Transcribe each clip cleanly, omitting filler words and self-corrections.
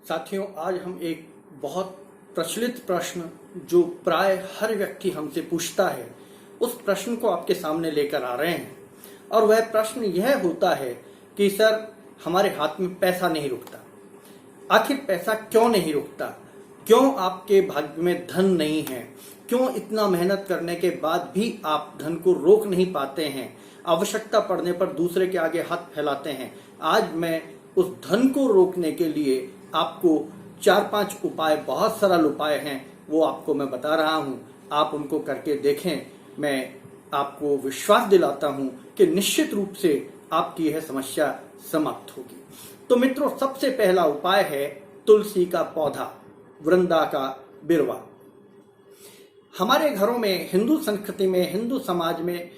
साथियों, आज हम एक बहुत प्रचलित प्रश्न जो प्राय हर व्यक्ति हमसे पूछता है, उस प्रश्न को आपके सामने लेकर आ रहे हैं। और वह प्रश्न यह होता है कि सर, हमारे हाथ में पैसा नहीं रुकता। आखिर पैसा क्यों नहीं रुकता? क्यों आपके भाग्य में धन नहीं है? क्यों इतना मेहनत करने के बाद भी आप धन को रोक नहीं पाते हैं? आवश्यकता पड़ने पर दूसरे के आगे हाथ फैलाते हैं। आज मैं उस धन को रोकने के लिए आपको 4-5 उपाय, बहुत सरल उपाय हैं, वो आपको मैं बता रहा हूं। आप उनको करके देखें। मैं आपको विश्वास दिलाता हूं कि निश्चित रूप से आपकी यह समस्या समाप्त होगी। तो मित्रों, सबसे पहला उपाय है तुलसी का पौधा, वृंदा का बिरवा। हमारे घरों में, हिंदू संस्कृति में, हिंदू समाज में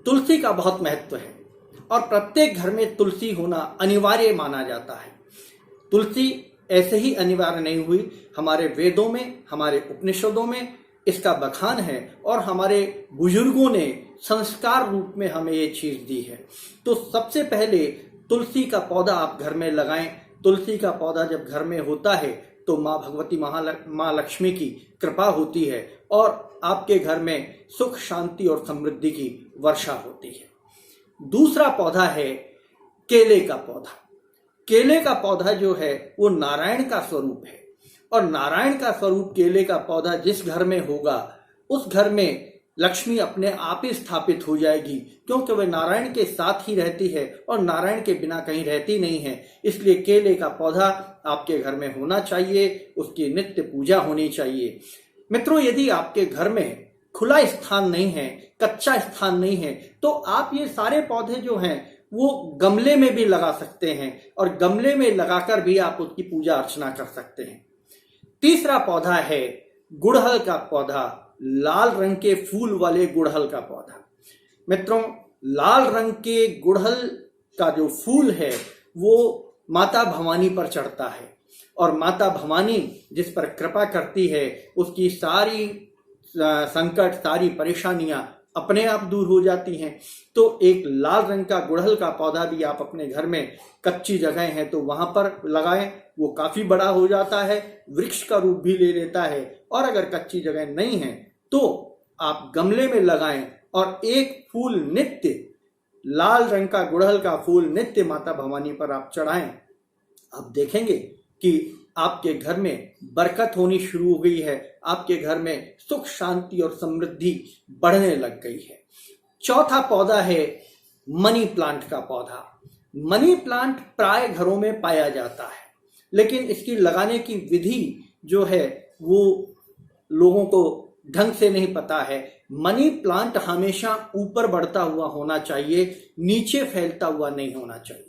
तुलसी का बहुत महत्व है और प्रत्येक घर में तुलसी होना अनिवार्य माना जाता है। तुलसी ऐसे ही अनिवार्य नहीं हुई, हमारे वेदों में, हमारे उपनिषदों में इसका बखान है और हमारे बुजुर्गों ने संस्कार रूप में हमें ये चीज दी है। तो सबसे पहले तुलसी का पौधा आप घर में लगाएं। तुलसी का पौधा जब घर में होता है तो माँ भगवती, माँ लक्ष्मी की कृपा होती है और आपके घर में सुख, शांति और समृद्धि की वर्षा होती है। दूसरा पौधा है केले का पौधा। केले का पौधा जो है वो नारायण का स्वरूप है और नारायण का स्वरूप केले का पौधा जिस घर में होगा उस घर में लक्ष्मी अपने आप ही स्थापित हो जाएगी, क्योंकि वह नारायण के साथ ही रहती है और नारायण के बिना कहीं रहती नहीं है। इसलिए केले का पौधा आपके घर में होना चाहिए, उसकी नित्य पूजा होनी चाहिए। मित्रों, यदि आपके घर में खुला स्थान नहीं है, कच्चा स्थान नहीं है, तो आप ये सारे पौधे जो हैं वो गमले में भी लगा सकते हैं और गमले में लगाकर भी आप उसकी पूजा अर्चना कर सकते हैं। तीसरा पौधा है गुड़हल का पौधा, लाल रंग के फूल वाले गुड़हल का पौधा। मित्रों, लाल रंग के गुड़हल का जो फूल है वो माता भवानी पर चढ़ता है और माता भवानी जिस पर कृपा करती है उसकी सारी संकट, सारी परेशानियां अपने आप दूर हो जाती हैं। तो एक लाल रंग का गुड़हल का पौधा भी आप अपने घर में, कच्ची जगह है तो वहां पर लगाएं। वो काफी बड़ा हो जाता है, वृक्ष का रूप भी ले लेता है। और अगर कच्ची जगह नहीं है तो आप गमले में लगाएं और एक फूल नित्य, लाल रंग का गुड़हल का फूल नित्य माता भवानी पर आप चढ़ाएं। आप देखेंगे कि आपके घर में बरकत होनी शुरू हो गई है, आपके घर में सुख, शांति और समृद्धि बढ़ने लग गई है। चौथा पौधा है मनी प्लांट का पौधा। मनी प्लांट प्राय घरों में पाया जाता है, लेकिन इसकी लगाने की विधि जो है वो लोगों को ढंग से नहीं पता है। मनी प्लांट हमेशा ऊपर बढ़ता हुआ होना चाहिए, नीचे फैलता हुआ नहीं होना चाहिए।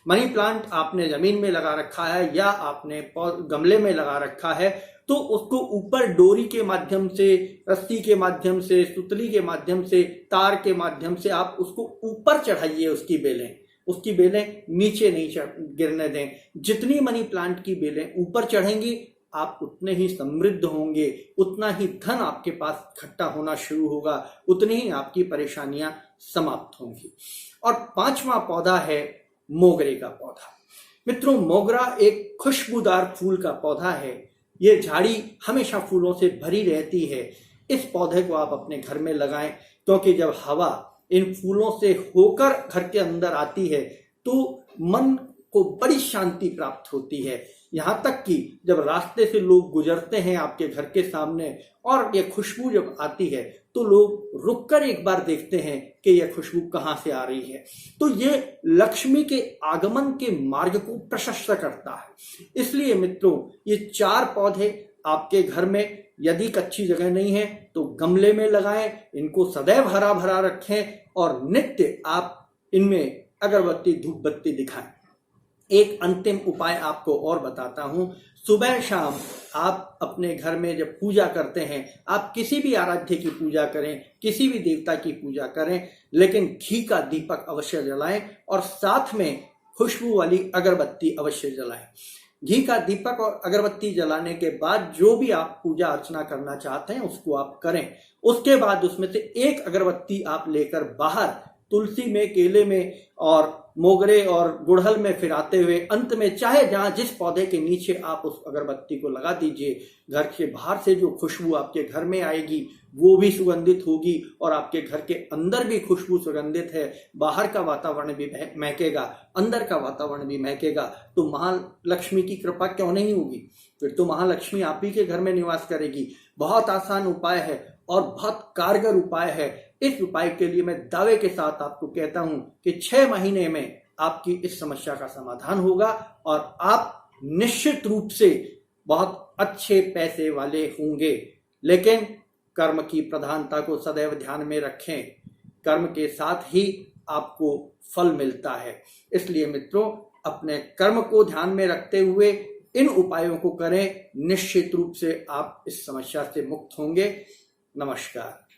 मनी प्लांट आपने जमीन में लगा रखा है या आपने गमले में लगा रखा है तो उसको ऊपर डोरी के माध्यम से, रस्सी के माध्यम से, सुतली के माध्यम से, तार के माध्यम से आप उसको ऊपर चढ़ाइए। उसकी बेलें नीचे नहीं गिरने दें। जितनी मनी प्लांट की बेलें ऊपर चढ़ेंगी आप उतने ही समृद्ध होंगे, उतना ही धन आपके पास इकट्ठा होना शुरू होगा, उतनी ही आपकी परेशानियां समाप्त होंगी। और पांचवा पौधा है मोगरे का पौधा। मित्रों, मोगरा एक खुशबूदार फूल का पौधा है। ये झाड़ी हमेशा फूलों से भरी रहती है। इस पौधे को आप अपने घर में लगाएं, क्योंकि जब हवा इन फूलों से होकर घर के अंदर आती है तो मन को बड़ी शांति प्राप्त होती है। यहां तक कि जब रास्ते से लोग गुजरते हैं आपके घर के सामने और ये खुशबू जब आती है तो लोग रुककर एक बार देखते हैं कि यह खुशबू कहां से आ रही है। तो ये लक्ष्मी के आगमन के मार्ग को प्रशस्त करता है। इसलिए मित्रों, ये 4 पौधे आपके घर में, यदि कच्ची जगह नहीं है तो गमले में लगाएं, इनको सदैव हरा भरा रखें और नित्य आप इनमें अगरबत्ती, धूप बत्ती दिखाएं। एक अंतिम उपाय आपको और बताता हूं। सुबह शाम आप अपने घर में जब पूजा करते हैं, आप किसी भी आराध्य की पूजा करें, किसी भी देवता की पूजा करें, लेकिन घी का दीपक अवश्य जलाएं और साथ में खुशबू वाली अगरबत्ती अवश्य जलाएं। घी का दीपक और अगरबत्ती जलाने के बाद जो भी आप पूजा अर्चना करना चाहते हैं उसको आप करें। उसके बाद उसमें से एक अगरबत्ती आप लेकर बाहर तुलसी में, केले में और मोगरे और गुड़हल में फिराते हुए अंत में चाहे जहां जिस पौधे के नीचे आप उस अगरबत्ती को लगा दीजिए, घर के बाहर से जो खुशबू आपके घर में आएगी वो भी सुगंधित होगी और आपके घर के अंदर भी खुशबू सुगंधित है, बाहर का वातावरण भी महकेगा, अंदर का वातावरण भी महकेगा, तो महालक्ष्मी की कृपा क्यों नहीं होगी? फिर तो महालक्ष्मी आप ही के घर में निवास करेगी। बहुत आसान उपाय है और बहुत कारगर उपाय है। इस उपाय के लिए मैं दावे के साथ आपको कहता हूं कि 6 महीने में आपकी इस समस्या का समाधान होगा और आप निश्चित रूप से बहुत अच्छे पैसे वाले होंगे। लेकिन कर्म की प्रधानता को सदैव ध्यान में रखें। कर्म के साथ ही आपको फल मिलता है। इसलिए मित्रों, अपने कर्म को ध्यान में रखते हुए इन उपायों को करें। निश्चित रूप से आप इस समस्या से मुक्त होंगे। नमस्कार।